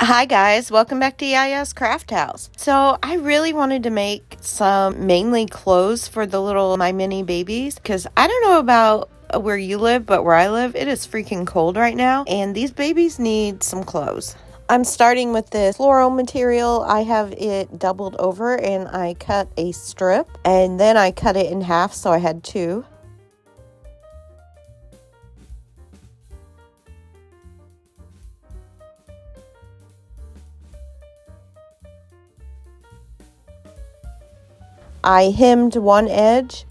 Hi guys, welcome back to Yaya's Craft House. So I really wanted to make some mainly clothes for the little My Mini Babies because I don't know about where you live, but where I live, it is freaking cold right now and these babies need some clothes. I'm starting with this floral material. I have it doubled over and I cut a strip and then I cut it in half, so I had two. I hemmed one edge.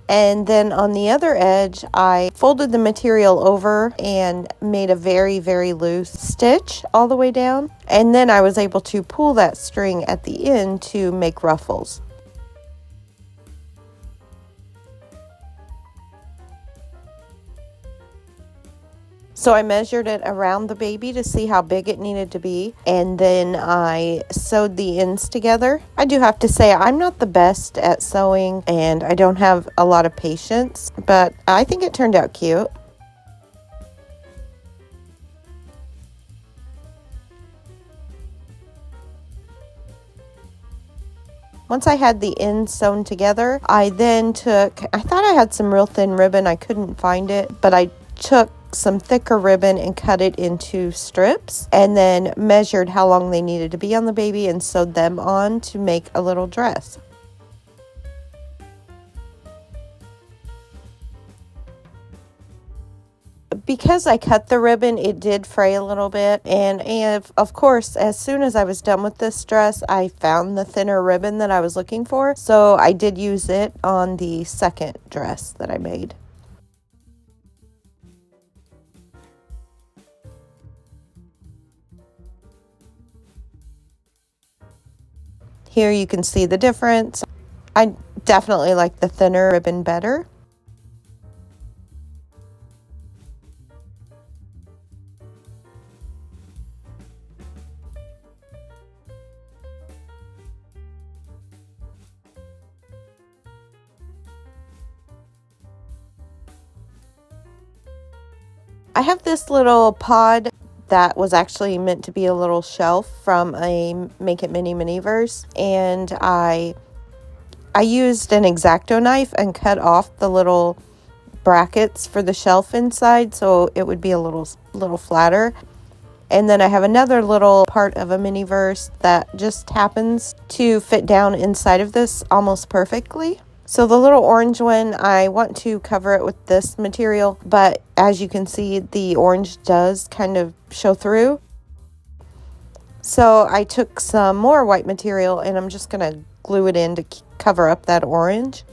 And then on the other edge, I folded the material over and made a very, very loose stitch all the way down. And then I was able to pull that string at the end to make ruffles. So I measured it around the baby to see how big it needed to be, and then I sewed the ends together. I do have to say I'm not the best at sewing and I don't have a lot of patience, but I think it turned out cute. Once I had the ends sewn together, I thought I had some real thin ribbon, I couldn't find it, but I took some thicker ribbon and cut it into strips and then measured how long they needed to be on the baby and sewed them on to make a little dress. Because I cut the ribbon, it did fray a little bit, and of course, as soon as I was done with this dress, I found the thinner ribbon that I was looking for, so I did use it on the second dress that I made. Here you can see the difference. I definitely like the thinner ribbon better. I have this little pod that was actually meant to be a little shelf from a Make It Mini Miniverse, and I used an X-Acto knife and cut off the little brackets for the shelf inside so it would be a little flatter. And then I have another little part of a Miniverse that just happens to fit down inside of this almost perfectly. So the little orange one, I want to cover it with this material, but as you can see, the orange does kind of show through. So I took some more white material and I'm just going to glue it in to cover up that orange.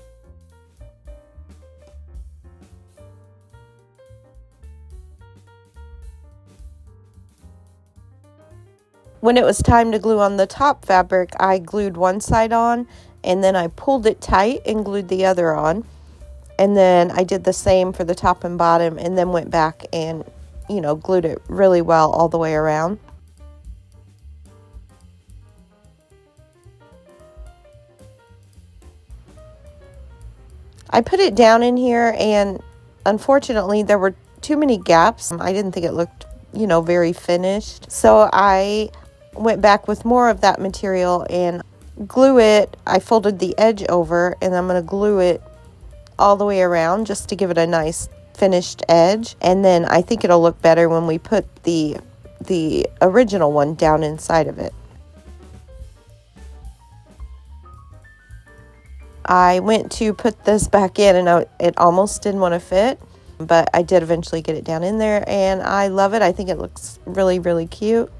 When it was time to glue on the top fabric, I glued one side on and then I pulled it tight and glued the other on. And then I did the same for the top and bottom and then went back and, glued it really well all the way around. I put it down in here and unfortunately there were too many gaps. I didn't think it looked, very finished. So I went back with more of that material and glue it. I folded the edge over and I'm going to glue it all the way around just to give it a nice finished edge, and then I think it'll look better when we put the original one down inside of it. I went to put this back in and it almost didn't want to fit, but I did eventually get it down in there and I love it. I think it looks really, really cute.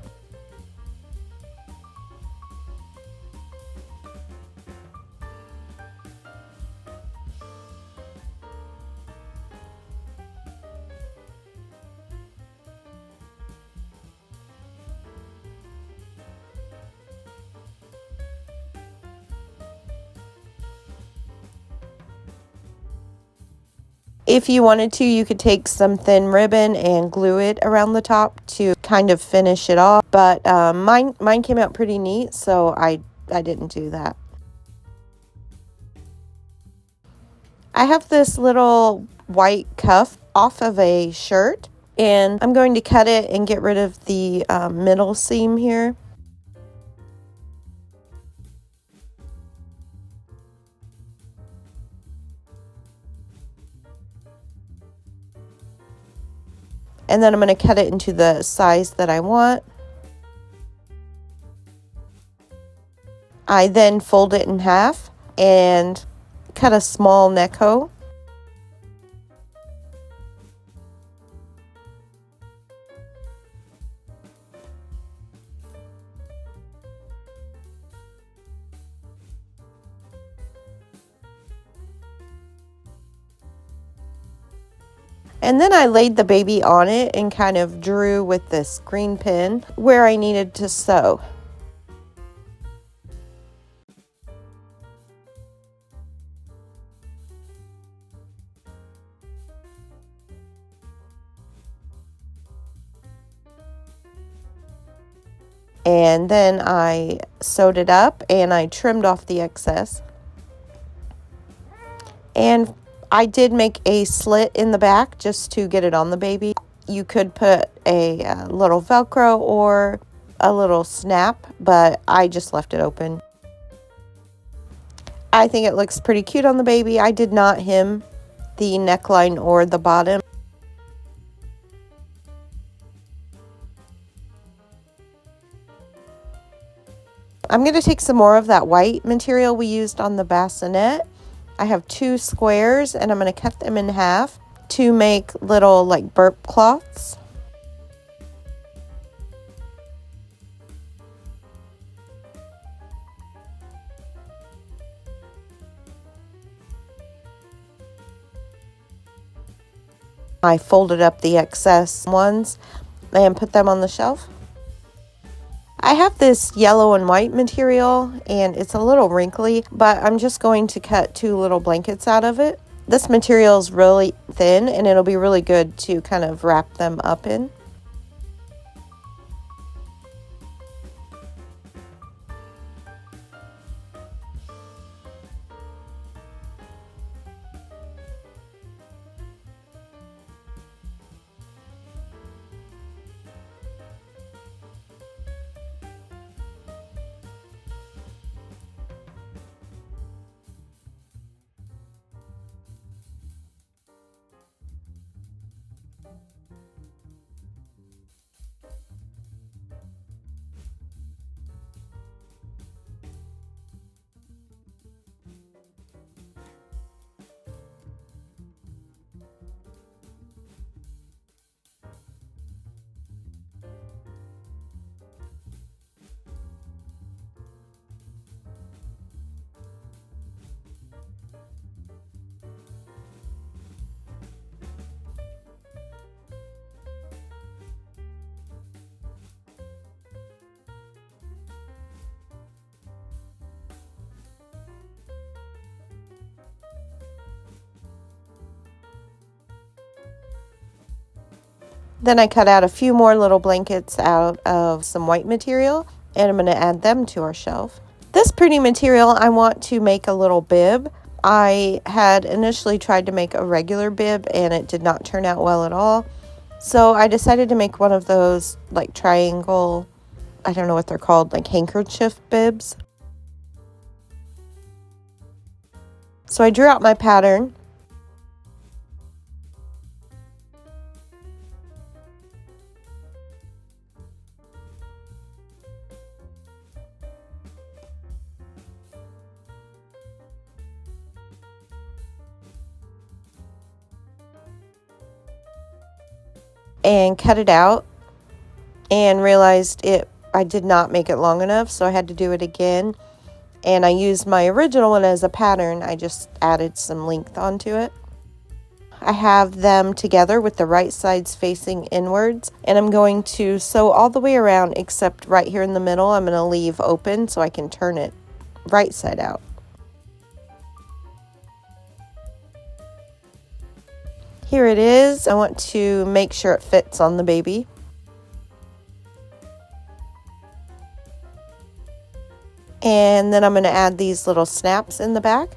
If you wanted to, you could take some thin ribbon and glue it around the top to kind of finish it off. But mine came out pretty neat, so I didn't do that. I have this little white cuff off of a shirt, and I'm going to cut it and get rid of the middle seam here. And then I'm going to cut it into the size that I want. I then fold it in half and cut a small neck hole. And then I laid the baby on it and kind of drew with this green pin where I needed to sew. And then I sewed it up and I trimmed off the excess. And I did make a slit in the back just to get it on the baby. You could put a little Velcro or a little snap, but I just left it open. I think it looks pretty cute on the baby. I did not hem the neckline or the bottom. I'm going to take some more of that white material we used on the bassinet. I have 2 squares and I'm going to cut them in half to make little like burp cloths. I folded up the excess ones and put them on the shelf. I have this yellow and white material and it's a little wrinkly, but I'm just going to cut 2 little blankets out of it. This material is really thin and it'll be really good to kind of wrap them up in. Then I cut out a few more little blankets out of some white material and I'm going to add them to our shelf. This pretty material, I want to make a little bib. I had initially tried to make a regular bib and it did not turn out well at all. So I decided to make one of those like triangle, I don't know what they're called, like handkerchief bibs. So I drew out my pattern. And cut it out and realized I did not make it long enough, so I had to do it again. And I used my original one as a pattern. I just added some length onto it. I have them together with the right sides facing inwards, and I'm going to sew all the way around except right here in the middle. I'm going to leave open so I can turn it right side out. Here it is. I want to make sure it fits on the baby. And then I'm going to add these little snaps in the back.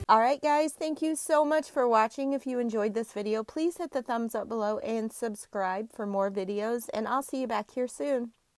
Alright guys, thank you so much for watching. If you enjoyed this video, please hit the thumbs up below and subscribe for more videos, and I'll see you back here soon.